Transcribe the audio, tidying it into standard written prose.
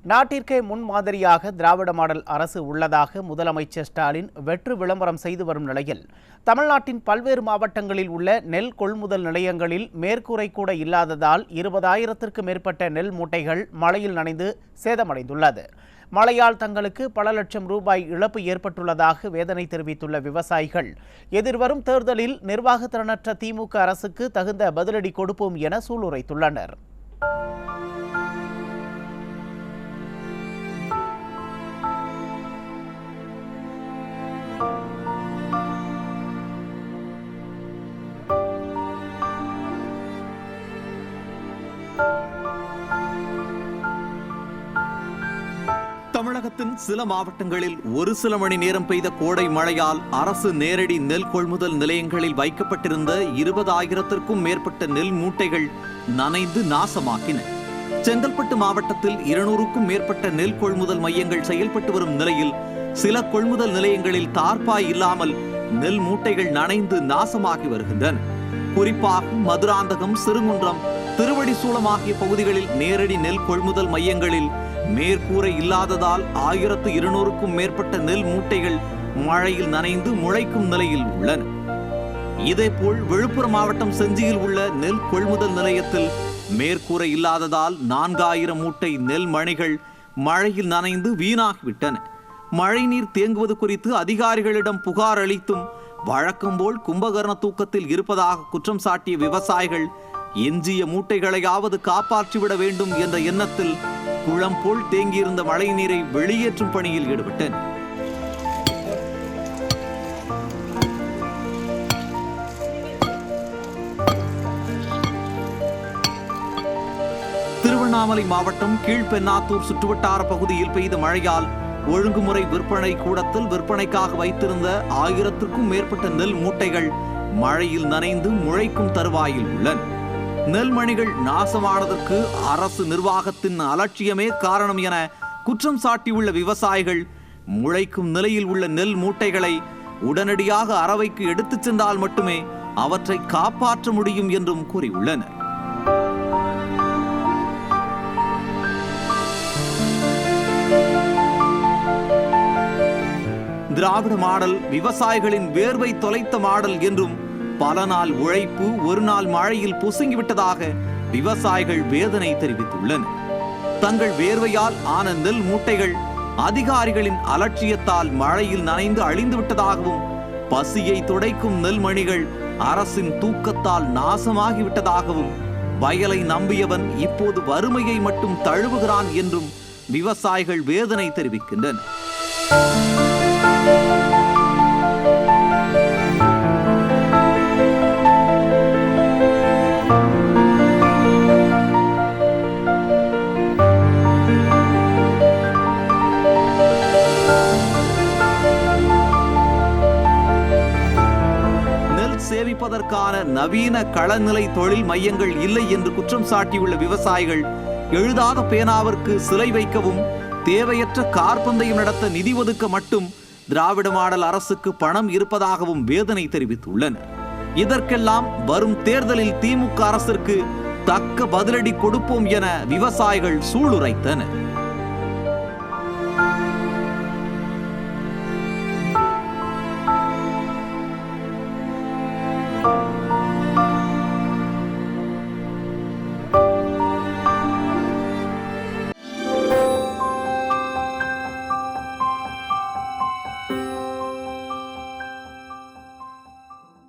நாட்டிற்கே முன்மாதிரியாக திராவிட மாடல் அரசு உள்ளதாக முதலமைச்சர் ஸ்டாலின் வெற்று விளம்பரம் செய்து வரும் நிலையில் தமிழ்நாட்டின் பல்வேறு மாவட்டங்களில் உள்ள நெல் கொள்முதல் நிலையங்களில் மேற்கூரை கூட இல்லாததால் 20,000க்கும் மேற்பட்ட நெல் மூட்டைகள் மழையில் நனைந்து சேதமடைந்துள்ளது. மழையால் தங்களுக்கு பல லட்சம் ரூபாய் இழப்பு ஏற்பட்டுள்ளதாக வேதனை தெரிவித்துள்ள விவசாயிகள் எதிர்வரும் தேர்தலில் நிர்வாகத்திறனற்ற திமுக அரசுக்கு தகுந்த பதிலடி கொடுப்போம் என சூளுரைத்துள்ளனர். தமிழகத்தின் சில மாவட்டங்களில் ஒரு சில மணி நேரம் பெய்த கோடை மழையால் அரசு நேரடி நெல் கொள்முதல் நிலையங்களில் வைக்கப்பட்டிருந்த 20,000க்கும் மேற்பட்ட நெல் மூட்டைகள் நனைந்து நாசமாக்கின. செங்கல்பட்டு மாவட்டத்தில் 200க்கும் மேற்பட்ட நெல் கொள்முதல் மையங்கள் செயல்பட்டு வரும் நிலையில் சில கொள்முதல் நிலையங்களில் தார்பாய் இல்லாமல் நெல் மூட்டைகள் நனைந்து நாசமாகி வருகின்றன. குறிப்பாக மதுராந்தகம், சிறுகுன்றம், திருவடிசூலம் ஆகிய பகுதிகளில் நேரடி நெல் கொள்முதல் மையங்களில் மேற்கூரை இல்லாததால் 1200க்கும் மேற்பட்ட நெல் மூட்டைகள் மழையில் நனைந்து முளைக்கும் நிலையில் உள்ளன. இதேபோல் விழுப்புரம் மாவட்டம் செஞ்சியில் உள்ள நெல் கொள்முதல் நிலையத்தில் மேற்கூரை இல்லாததால் 4000 மூட்டை நெல் மணிகள் மழையில் நனைந்து வீணாகிவிட்டன. மழைநீர் தேங்குவது குறித்து அதிகாரிகளிடம் புகார் அளித்தும் வழக்கம் போல் கும்பகர்ண தூக்கத்தில் இருப்பதாக குற்றம் சாட்டிய விவசாயிகள் எஞ்சிய மூட்டைகளையாவது காப்பாற்றிவிட வேண்டும் என்ற எண்ணத்தில் குளம் போல் தேங்கியிருந்த மழை நீரை வெளியேற்றும் பணியில் ஈடுபட்டனர். திருவண்ணாமலை மாவட்டம் கீழ்பெண்ணாத்தூர் சுற்றுவட்டார பகுதியில் பெய்த மழையால் ஒழுங்குமுறை விற்பனை கூடத்தில் விற்பனைக்காக வைத்திருந்த 1000க்கும் மேற்பட்ட நெல் மூட்டைகள் மழையில் நனைந்து முளைக்கும் தருவாயில் உள்ளன. நெல்மணிகள் நாசமானதற்கு அரசு நிர்வாகத்தின் அலட்சியமே காரணம் என குற்றம் சாட்டியுள்ள விவசாயிகள் முளைக்கும் நிலையில் உள்ள நெல் மூட்டைகளை உடனடியாக அரவைக்கு எடுத்துச் சென்றால் மட்டுமே அவற்றை காப்பாற்ற முடியும் என்றும் கூறியுள்ளனர். திராவிட மாடல் விவசாயிகளின் வேர்வை தொலைத்த மாடல் என்றும் பல நாள் உழைப்பு ஒரு நாள் மழையில் பொசுங்கிவிட்டதாக விவசாயிகள் வேதனை தெரிவித்துள்ளனர். தங்கள் வேர்வையால் ஆன நெல் மூட்டைகள் அதிகாரிகளின் அலட்சியத்தால் மழையில் நனைந்து அழிந்து விட்டதாகவும் பசியை துடைக்கும் நெல்மணிகள் அரசின் தூக்கத்தால் நாசமாகிவிட்டதாகவும் வயலை நம்பியவன் இப்போது வறுமையை மட்டும் தழுவுகிறான் என்றும் விவசாயிகள் வேதனை தெரிவிக்கின்றனர். சேமிப்பதற்கான நவீன களநிலை தொழில் மையங்கள் இல்லை என்று குற்றம் சாட்டியுள்ள விவசாயிகள் எழுதாத பேனாவிற்கு சிலை வைக்கவும் தேவையற்ற கார்பந்தயம் நடத்த நிதி ஒதுக்க மட்டும் திராவிட மாடல் அரசுக்கு பணம் இருப்பதாகவும் வேதனை தெரிவித்துள்ளனர். இதற்கெல்லாம் வரும் தேர்தலில் திமுக அரசிற்கு தக்க பதிலடி கொடுப்போம் என விவசாயிகள் சூளுரைத்தனர்.